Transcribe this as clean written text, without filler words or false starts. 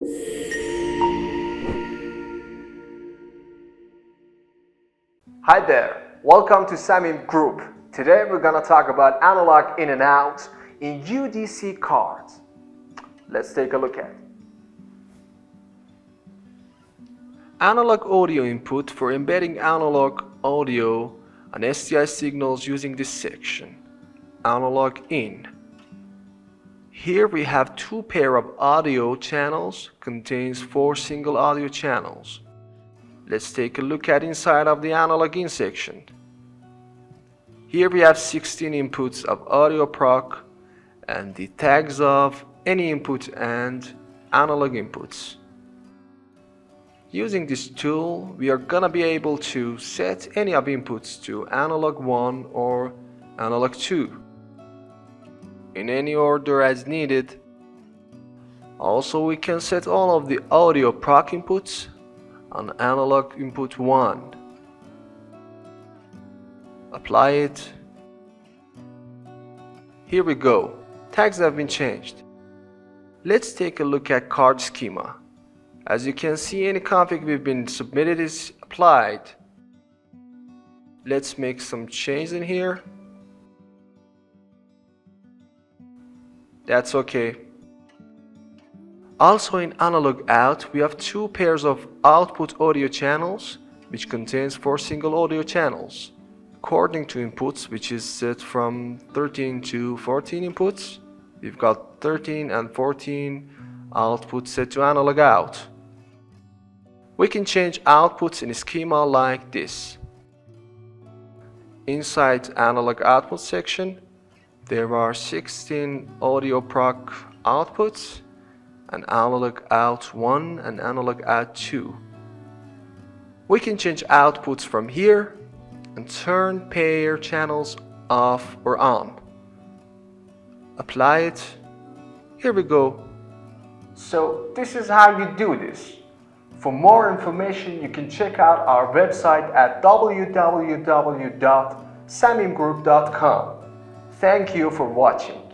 Hi there, welcome to Samim Group. Today we're gonna talk about analog in and out in UDC cards. Let's take a look at it. Analog audio input for embedding analog audio and SDI signals using this section. Analog in. Here we have two pair of audio channels, contains 4 single audio channels. Let's take a look at inside of the analog in section. Here we have 16 inputs of audio proc and the tags of any input and analog inputs. Using this tool, we are gonna be able to set any of inputs to analog 1 or analog 2 in any order as needed. Also, we can set all of the audio proc inputs on analog input 1. Apply it. Here we go. Tags have been changed. Let's take a look at card schema. As you can see, any config we've been submitted is applied. Let's make some changes in here. That's okay. Also in analog out, we have 2 pairs of output audio channels, which contains 4 single audio channels. According to inputs, which is set from 13 to 14 inputs, we've got 13 and 14 outputs set to analog out. We can change outputs in a schema like this. Inside analog output section, there are 16 audio proc outputs and analog out 1 and analog out 2. We can change outputs from here and turn pair channels off or on. Apply it. Here we go. So this is how you do this. For more information, you can check out our website at www.samimgroup.com. Thank you for watching.